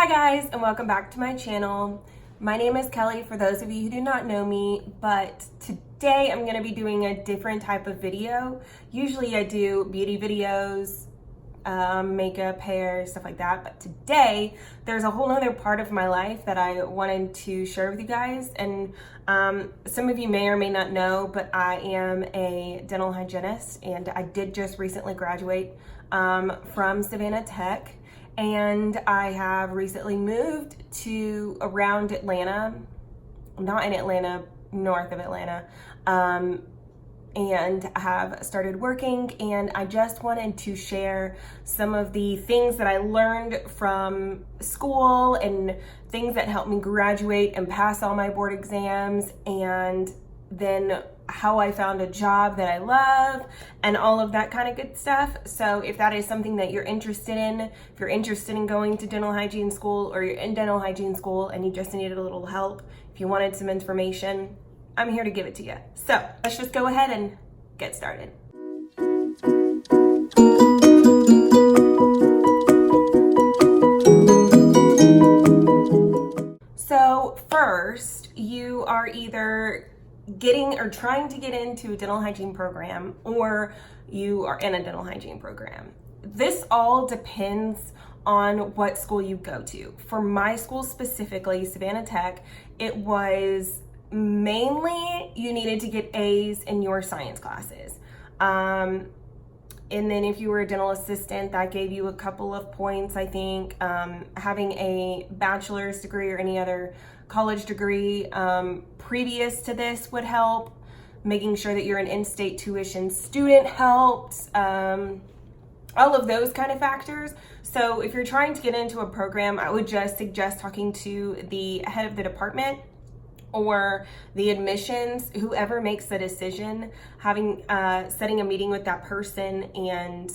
Hi guys, and welcome back to my channel. My name is Kelly for those of you who do not know me, but today I'm going to be doing a different type of video. Usually I do beauty videos, makeup, hair, stuff like that, but today there's a whole other part of my life that I wanted to share with you guys. And some of you may or may not know, but I am a dental hygienist and I did just recently graduate from Savannah Tech. And I have recently moved to around Atlanta, not in Atlanta, north of Atlanta, and have started working. And I just wanted to share some of the things that I learned from school and things that helped me graduate and pass all my board exams, and then how I found a job that I love and all of that kind of good stuff. So if that is something that you're interested in, if you're interested in going to dental hygiene school or you're in dental hygiene school and you just needed a little help, if you wanted some information, I'm here to give it to you. So let's just go ahead and get started. So first, you are either getting or trying to get into a dental hygiene program, or you are in a dental hygiene program. This all depends on what school you go to. For my school specifically, Savannah Tech, it was mainly you needed to get A's in your science classes. And then if you were a dental assistant, that gave you a couple of points, I think. Having a bachelor's degree or any other college degree previous to this would help. Making sure that you're an in-state tuition student helps. All of those kind of factors. So if you're trying to get into a program, I would just suggest talking to the head of the department or the admissions, whoever makes the decision, setting a meeting with that person and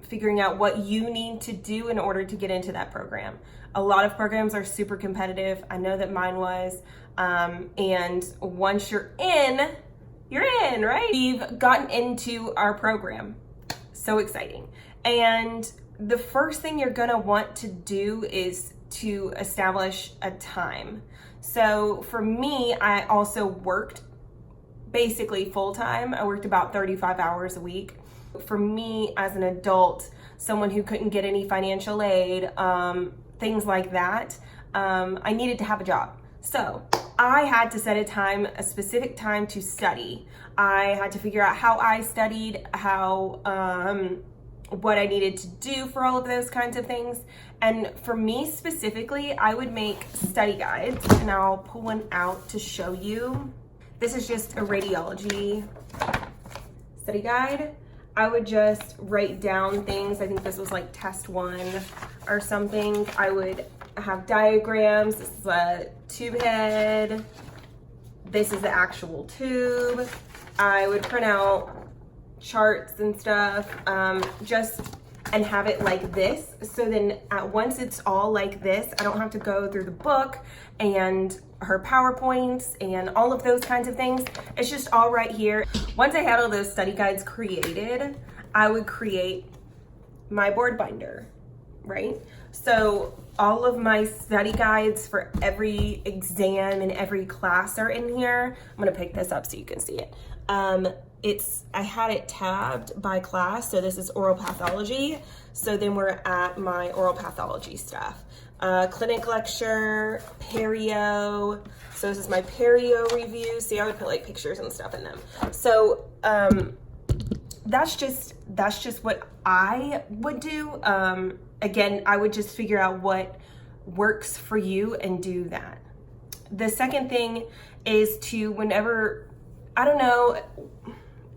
figuring out what you need to do in order to get into that program. A lot of programs are super competitive. I know that mine was. And once you're in, right? We've gotten into our program. So exciting. And the first thing you're gonna want to do is to establish a time. So for me, I also worked basically full-time. I worked about 35 hours a week. For me as an adult, someone who couldn't get any financial aid, things like that, I needed to have a job. So I had to set a specific time to study. I had to figure out how I studied, what I needed to do for all of those kinds of things. And for me specifically, I would make study guides, and I'll pull one out to show you. This is just a radiology study guide. I would just write down things. I think this was like test 1 or something. I would have diagrams. This is a tube head. This is the actual tube. I would print out charts and stuff, and have it like this. So then once it's all like this, I don't have to go through the book and her PowerPoints and all of those kinds of things. It's just all right here. Once I had all those study guides created, I would create my board binder, right? So all of my study guides for every exam and every class are in here. I'm gonna pick this up so you can see it. I had it tabbed by class. So this is oral pathology. So then we're at my oral pathology stuff. Clinic lecture, perio. So this is my perio review. See, I would put like pictures and stuff in them. So that's just what I would do. Again, I would just figure out what works for you and do that. The second thing is to I don't know,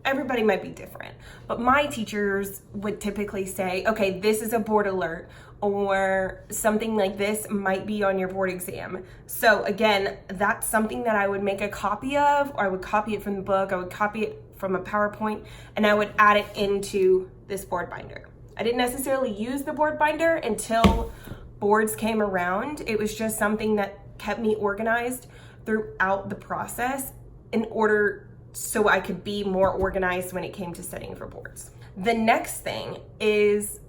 everybody might be different, but my teachers would typically say, okay, this is a board alert, or something like this might be on your board exam. So again, that's something that I would make a copy of, or I would copy it from the book, I would copy it from a PowerPoint, and I would add it into this board binder. I didn't necessarily use the board binder until boards came around. It was just something that kept me organized throughout the process in order so I could be more organized when it came to studying for boards. The next thing is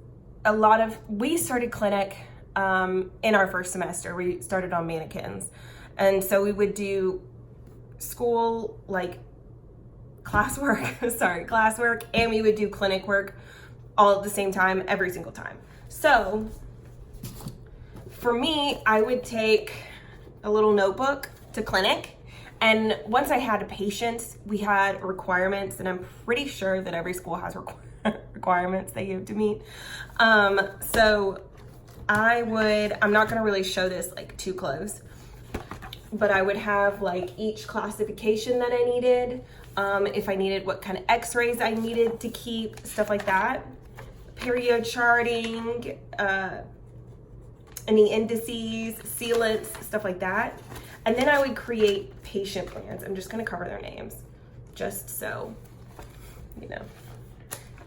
we started clinic in our first semester. We started on mannequins. And so we would do school, like classwork, and we would do clinic work all at the same time, every single time. So for me, I would take a little notebook to clinic, and once I had patients, we had requirements, and I'm pretty sure that every school has requirements that you have to meet. So I'm not gonna really show this like too close, but I would have like each classification that I needed, if I needed what kind of x-rays I needed to keep, stuff like that, period charting, any indices, sealants, stuff like that. And then I would create patient plans. I'm just gonna cover their names, just so you know.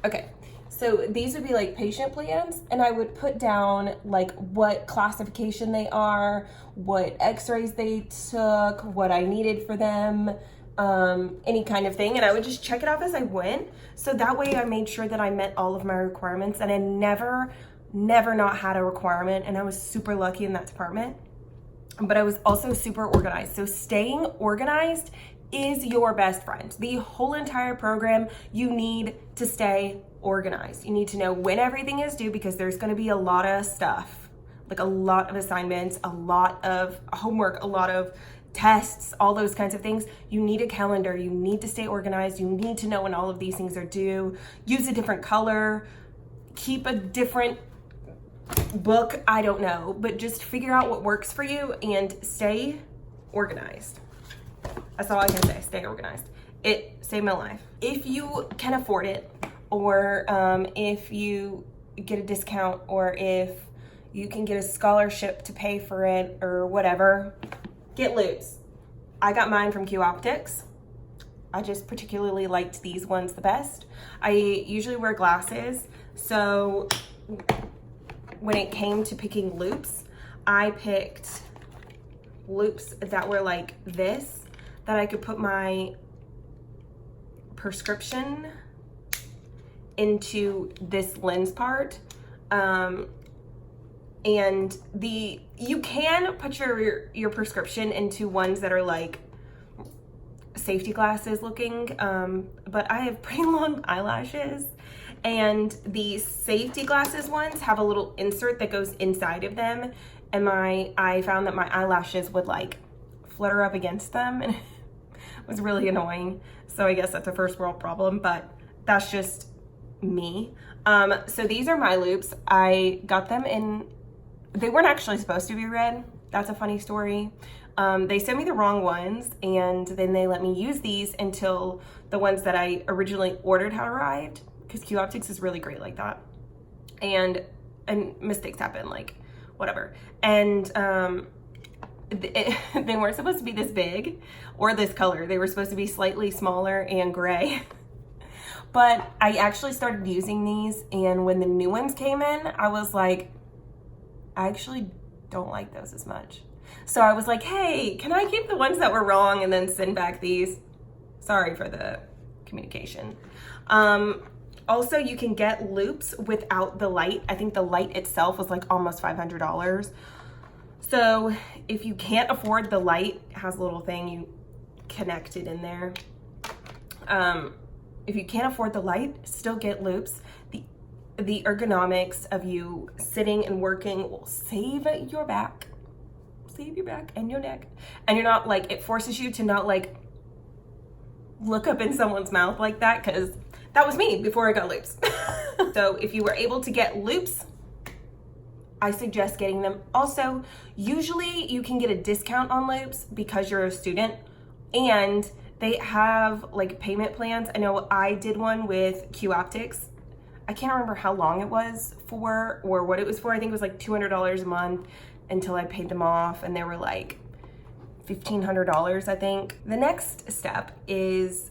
Okay, so these would be like patient plans, and I would put down like what classification they are, what x-rays they took, what I needed for them, any kind of thing, and I would just check it off as I went. So that way I made sure that I met all of my requirements, and I never not had a requirement, and I was super lucky in that department. But I was also super organized. So staying organized is your best friend. The whole entire program, you need to stay organized. You need to know when everything is due, because there's gonna be a lot of stuff, like a lot of assignments, a lot of homework, a lot of tests, all those kinds of things. You need a calendar. You need to stay organized. You need to know when all of these things are due. Use a different color. Keep a different book. I don't know, but just figure out what works for you and stay organized. That's all I can say. Stay organized. It saved my life. If you can afford it, or if you get a discount, or if you can get a scholarship to pay for it, or whatever, get loupes. I got mine from Q Optics. I just particularly liked these ones the best. I usually wear glasses, so when it came to picking loupes, I picked loupes that were like this, that I could put my prescription into this lens part. And you can put your prescription into ones that are like safety glasses looking, but I have pretty long eyelashes, and the safety glasses ones have a little insert that goes inside of them, and I found that my eyelashes would like flutter up against them, and it was really annoying. So I guess that's a first world problem, but that's just me. So these are my loupes. I got them in, they weren't actually supposed to be red. That's a funny story. They sent me the wrong ones, and then they let me use these until the ones that I originally ordered had arrived, because Q Optics is really great like that. And mistakes happen, like whatever. And they weren't supposed to be this big or this color. They were supposed to be slightly smaller and gray. But I actually started using these, and when the new ones came in, I was like, I actually don't like those as much. So I was like, hey, can I keep the ones that were wrong and then send back these? Sorry for the communication. Also, you can get loupes without the light. I think the light itself was like almost $500. So if you can't afford the light, it has a little thing, you connect it in there. If you can't afford the light, still get loupes. The ergonomics of you sitting and working will save your back and your neck. And you're not like, it forces you to not like look up in someone's mouth like that, because that was me before I got loupes. So if you were able to get loupes, I suggest getting them. Also, usually you can get a discount on loupes because you're a student, and they have like payment plans. I know I did one with Q Optics. I can't remember how long it was for or what it was for. I think it was like $200 a month until I paid them off, and they were like $1,500, I think. The next step is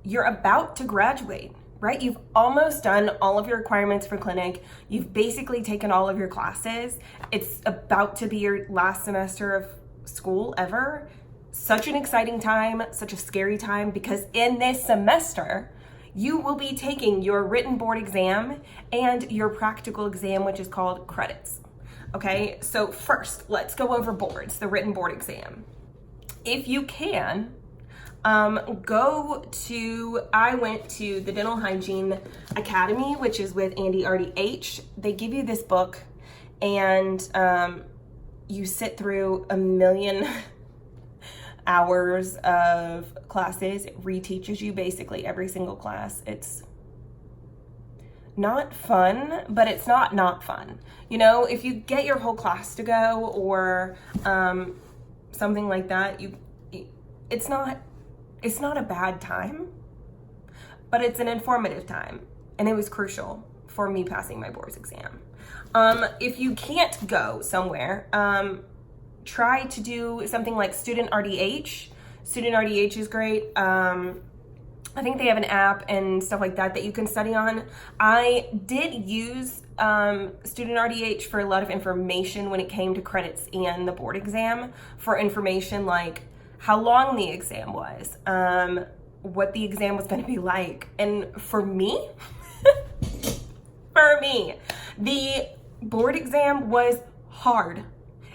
you're about to graduate, right? You've almost done all of your requirements for clinic. You've basically taken all of your classes. It's about to be your last semester of school ever. Such an exciting time, such a scary time, because in this semester, you will be taking your written board exam and your practical exam, which is called credits. Okay, so first, let's go over boards, the written board exam. If you can, I went to the Dental Hygiene Academy, which is with Andy RDH. They give you this book, and you sit through 1,000,000 hours of classes. It reteaches you basically every single class. It's not fun, but it's not fun. You know, if you get your whole class to go, or something like that, it's not a bad time, but it's an informative time, and it was crucial for me passing my boards exam. If you can't go somewhere, try to do something like Student RDH. Student RDH is great. I think they have an app and stuff like that you can study on. I did use Student RDH for a lot of information when it came to credits and the board exam, for information like how long the exam was, what the exam was going to be like. And for me, the board exam was hard.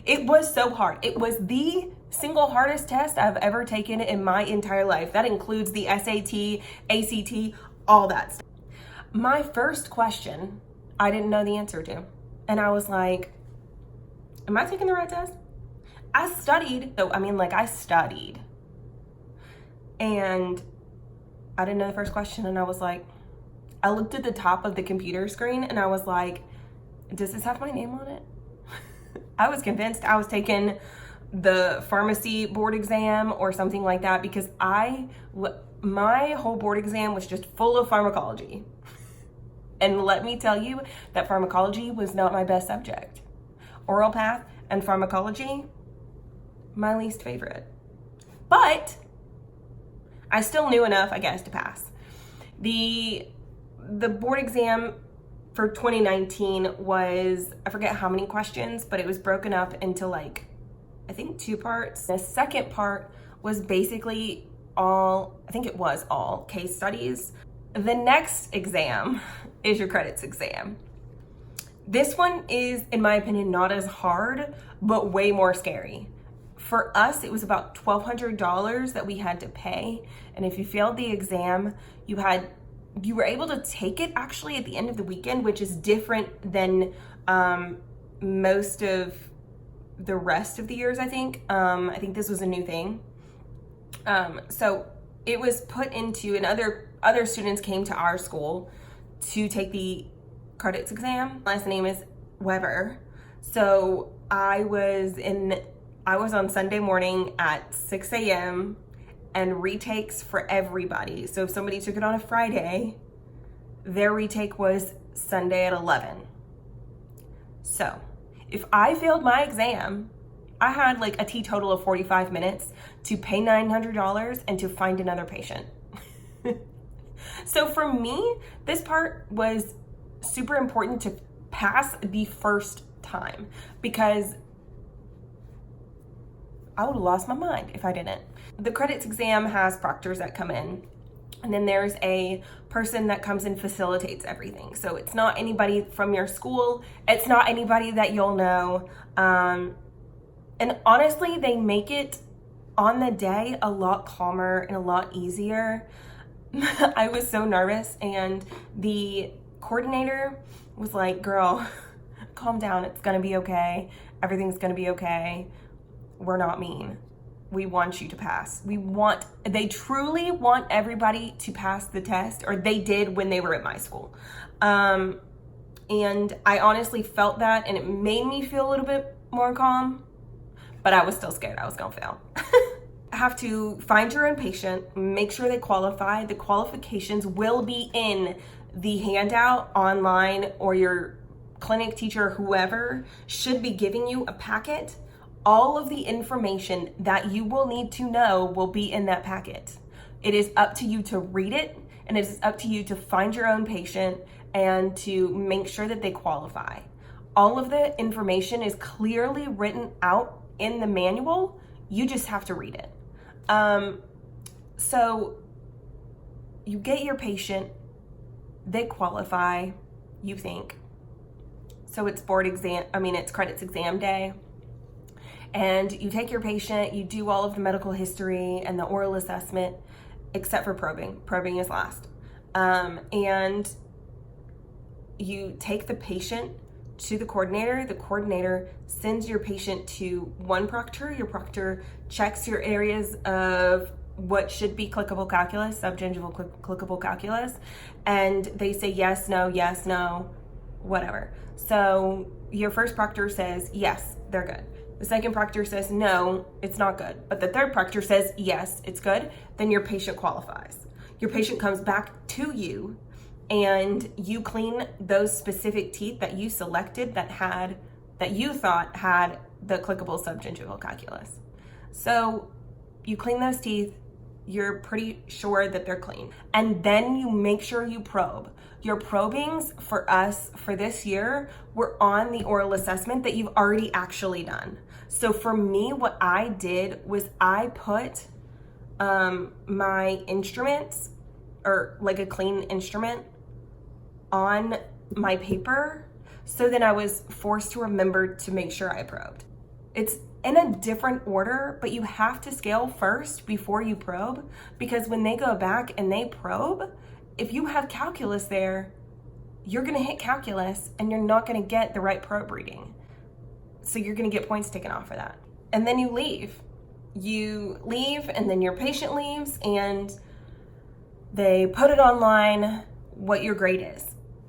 It was so hard. It was the single hardest test I've ever taken in my entire life. That includes the SAT, ACT, all that stuff. My first question, I didn't know the answer to. And I was like, am I taking the right test? I studied. And I didn't know the first question, and I was like, I looked at the top of the computer screen and I was like, does this have my name on it? I was convinced I was taking the pharmacy board exam or something like that, because my whole board exam was just full of pharmacology. And let me tell you that pharmacology was not my best subject. Oral path and pharmacology, my least favorite. But I still knew enough, I guess, to pass. The board exam for 2019 was, I forget how many questions, but it was broken up into like, I think 2 parts. The second part was basically all case studies. The next exam is your credits exam. This one is, in my opinion, not as hard, but way more scary. For us, it was about $1,200 that we had to pay. And if you failed the exam, you were able to take it actually at the end of the weekend, which is different than most of the rest of the years, I think. I think this was a new thing. So it was put into, and other students came to our school to take the credits exam. Last name is Weber. So I was on Sunday morning at 6 a.m. and retakes for everybody. So if somebody took it on a Friday, their retake was Sunday at 11. So if I failed my exam, I had like a total of 45 minutes to pay $900 and to find another patient. So for me, this part was super important to pass the first time, because I would have lost my mind if I didn't. The credits exam has proctors that come in, and then there's a person that comes and facilitates everything. So it's not anybody from your school. It's not anybody that you'll know. And honestly, they make it on the day a lot calmer and a lot easier. I was so nervous, and the coordinator was like, girl, calm down. It's gonna be okay. Everything's gonna be okay. We're not mean. We want you to pass. They truly want everybody to pass the test, or they did when they were at my school. And I honestly felt that, and it made me feel a little bit more calm, but I was still scared I was gonna fail. Have to find your own patient, make sure they qualify. The qualifications will be in the handout online, or your clinic teacher, whoever, should be giving you a packet. All of the information that you will need to know will be in that packet. It is up to you to read it, and it is up to you to find your own patient and to make sure that they qualify. All of the information is clearly written out in the manual. You just have to read it. So you get your patient, they qualify, you think. So it's it's credits exam day. And you take your patient, you do all of the medical history and the oral assessment, except for probing. Probing is last. And you take the patient to the coordinator. The coordinator sends your patient to one proctor. Your proctor checks your areas of what should be clickable calculus, subgingival clickable calculus, and they say yes, no, whatever. So your first proctor says yes, they're good. The second proctor says no, it's not good. But the third proctor says yes, it's good. Then your patient qualifies. Your patient comes back to you and you clean those specific teeth that you selected that you thought had the clickable subgingival calculus. So you clean those teeth, you're pretty sure that they're clean. And then you make sure you probe. Your probings for us for this year were on the oral assessment that you've already actually done. So for me, what I did was I put my instruments, or like a clean instrument, on my paper, so then I was forced to remember to make sure I probed. It's in a different order, but you have to scale first before you probe, because when they go back and they probe, if you have calculus there, you're gonna hit calculus and you're not gonna get the right probe reading. So you're gonna get points taken off for that. And then you leave. You leave and then your patient leaves and they put it online what your grade is.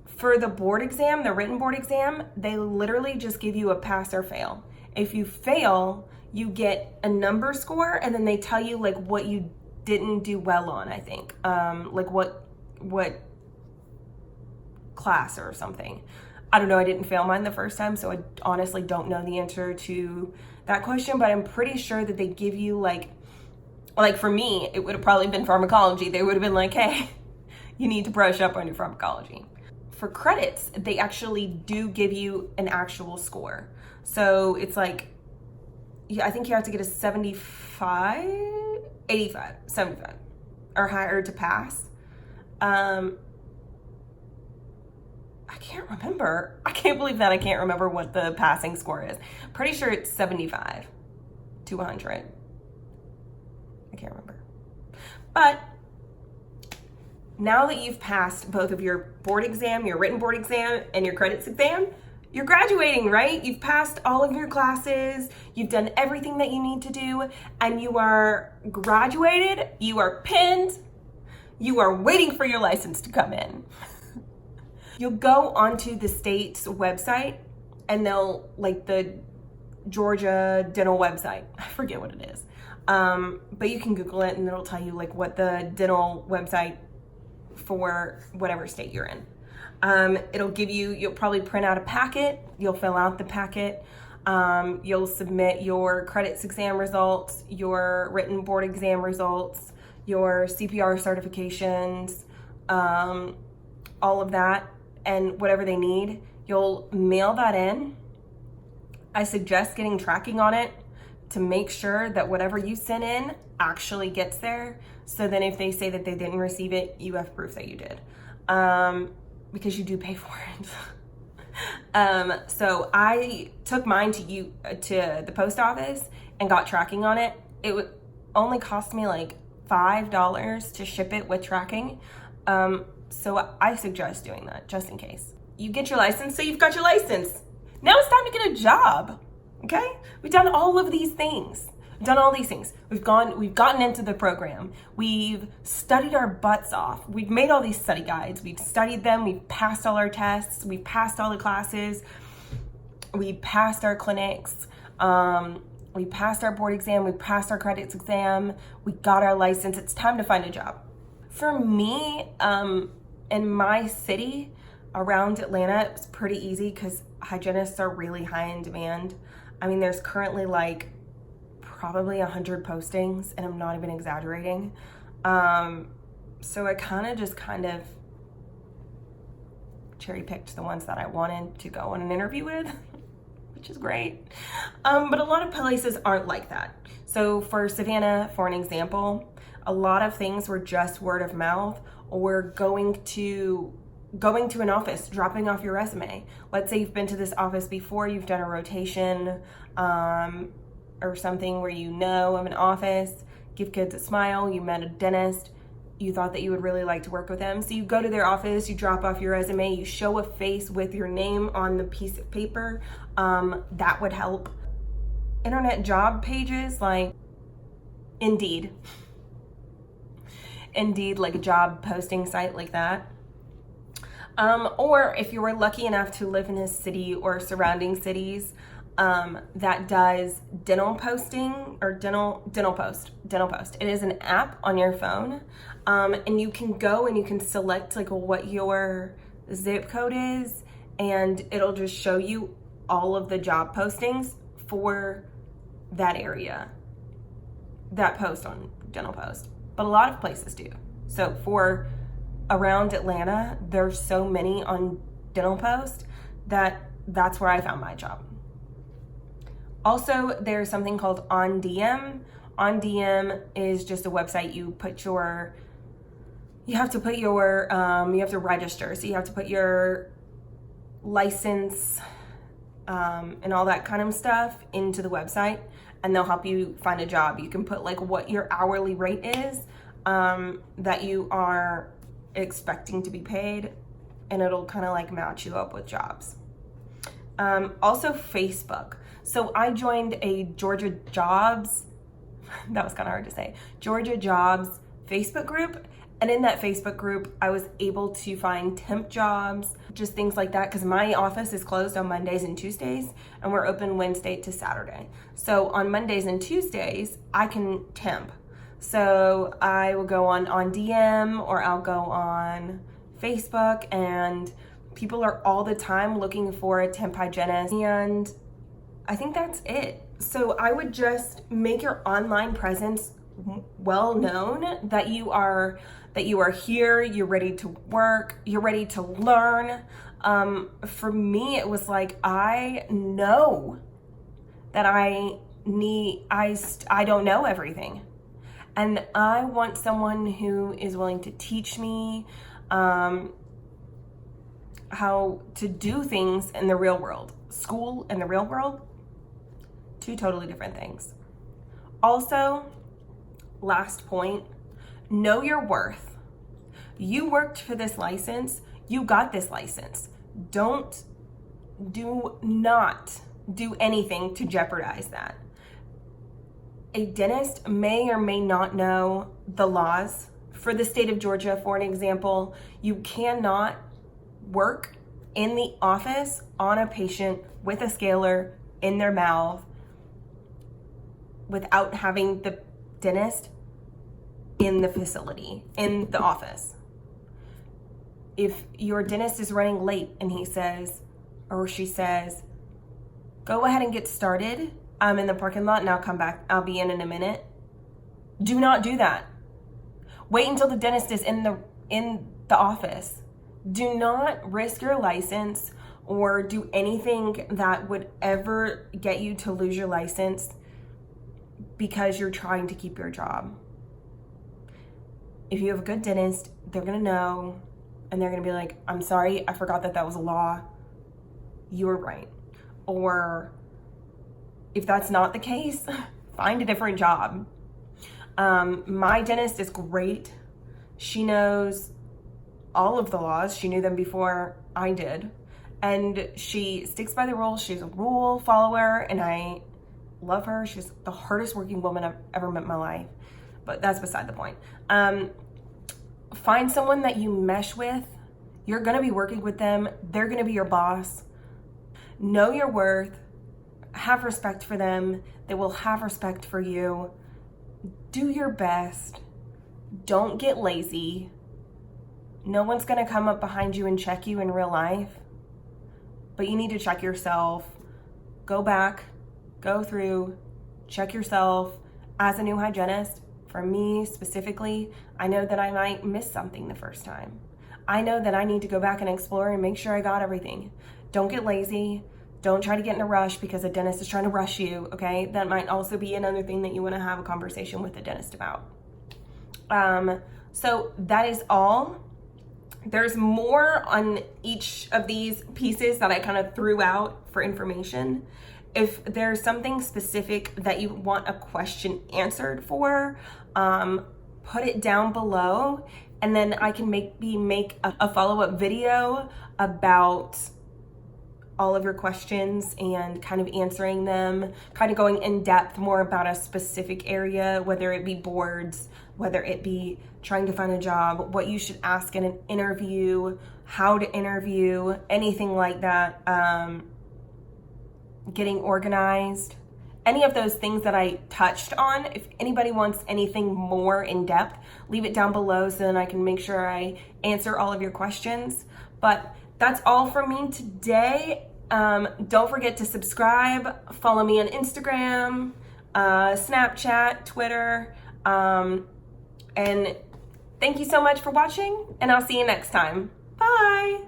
For the board exam, the written board exam, they literally just give you a pass or fail. If you fail, you get a number score and then they tell you like what you didn't do well on, I think. Like what class or something. I don't know, I didn't fail mine the first time, so I honestly don't know the answer to that question, but I'm pretty sure that they give you like for me, it would have probably been pharmacology. They would have been like, hey, you need to brush up on your pharmacology. For credits, they actually do give you an actual score. So it's like, yeah, I think you have to get a 75 or higher to pass. I can't remember. I can't believe that I can't remember what the passing score is. Pretty sure it's 75 to 100. I can't remember. But now that you've passed both of your board exam, your written board exam, and your credits exam, you're graduating, right? You've passed all of your classes, you've done everything that you need to do, and you are graduated, you are pinned, you are waiting for your license to come in. You'll go onto the state's website and they'll, like the Georgia dental website, I forget what it is, but you can Google it and it'll tell you like what the dental website for whatever state you're in. It'll give you, you'll probably print out a packet, you'll fill out the packet, you'll submit your credits exam results, your written board exam results, your CPR certifications, all of that, and whatever they need. You'll mail that in. I suggest getting tracking on it to make sure that whatever you sent in actually gets there. So then if they say that they didn't receive it, you have proof that you did. Because you do pay for it. So I took mine to the post office and got tracking on it. It would only cost me like $5 to ship it with tracking. So I suggest doing that just in case. You get your license, so you've got your license. Now it's time to get a job, okay? We've done all of these things. We've done all these things. We've gotten into the program. We've studied our butts off. We've made all these study guides. We've studied them. We've passed all our tests. We've passed all the classes. We passed our clinics. We passed our board exam. We passed our credits exam. We got our license. It's time to find a job. For me, in my city around Atlanta, it's pretty easy because hygienists are really high in demand. I mean, there's currently like probably 100 postings, and I'm not even exaggerating. So I kind of cherry picked the ones that I wanted to go on an interview with, which is great. But a lot of places aren't like that. So for Savannah, for an example, a lot of things were just word of mouth, or going to going to an office, dropping off your resume. Let's say you've been to this office before, you've done a rotation or something where you know of an office, give kids a smile, you met a dentist, you thought that you would really like to work with them. So you go to their office, you drop off your resume, you show a face with your name on the piece of paper. That would help. Internet job pages like Indeed, like a job posting site like that. Or if you were lucky enough to live in a city or surrounding cities that does dental posting or dental post. It is an app on your phone, and you can go and you can select like what your zip code is, and it'll just show you all of the job postings for that area that post on dental post. But a lot of places do. So for around Atlanta, there's so many on dental post that's where I found my job. Also, there's something called On DM. On DM is just a website. You have to register. So you have to put your license and all that kind of stuff into the website, and they'll help you find a job. You can put like what your hourly rate is that you are expecting to be paid, and it'll kind of like match you up with jobs. Also Facebook. So I joined a Georgia Jobs, that was kind of hard to say, Georgia Jobs Facebook group. And in that Facebook group, I was able to find temp jobs, just things like that, because my office is closed on Mondays and Tuesdays, and we're open Wednesday to Saturday. So on Mondays and Tuesdays, I can temp. So I will go on DM, or I'll go on Facebook, and people are all the time looking for a temp hygienist, and I think that's it. So I would just make your online presence well known, that you are here, you're ready to work, you're ready to learn. For me, it was like, I know that I don't know everything. And I want someone who is willing to teach me how to do things in the real world. School and the real world, two totally different things. Also, last point, know your worth. You worked for this license, you got this license. Do not do anything to jeopardize that. A dentist may or may not know the laws. For the state of Georgia, for an example, you cannot work in the office on a patient with a scaler in their mouth without having the dentist in the facility, in the office. If your dentist is running late and he says, or she says, go ahead and get started, I'm in the parking lot and I'll come back, I'll be in a minute. Do not do that. Wait until the dentist is in the office. Do not risk your license or do anything that would ever get you to lose your license because you're trying to keep your job. If you have a good dentist, they're gonna know, and they're gonna be like, I'm sorry, I forgot that was a law. You were right. Or if that's not the case, find a different job. My dentist is great. She knows all of the laws. She knew them before I did. And she sticks by the rules. She's a rule follower, and I love her. She's the hardest working woman I've ever met in my life. But that's beside the point. Find someone that you mesh with. You're gonna be working with them. They're gonna be your boss. Know your worth. Have respect for them. They will have respect for you. Do your best. Don't get lazy. No one's gonna come up behind you and check you in real life. But you need to check yourself. Go back, go through, check yourself. As a new hygienist, for me specifically, I know that I might miss something the first time. I know that I need to go back and explore and make sure I got everything. Don't get lazy. Don't try to get in a rush because a dentist is trying to rush you, okay? That might also be another thing that you want to have a conversation with the dentist about. So that is all. There's more on each of these pieces that I kind of threw out for information. If there's something specific that you want a question answered for, put it down below, and then I can maybe make a follow-up video about all of your questions and kind of answering them, kind of going in depth more about a specific area, whether it be boards, whether it be trying to find a job, what you should ask in an interview, how to interview, anything like that, getting organized, any of those things that I touched on. If anybody wants anything more in depth, leave it down below so then I can make sure I answer all of your questions. But that's all from me today. Don't forget to subscribe, follow me on Instagram, Snapchat, Twitter, and thank you so much for watching, and I'll see you next time. Bye.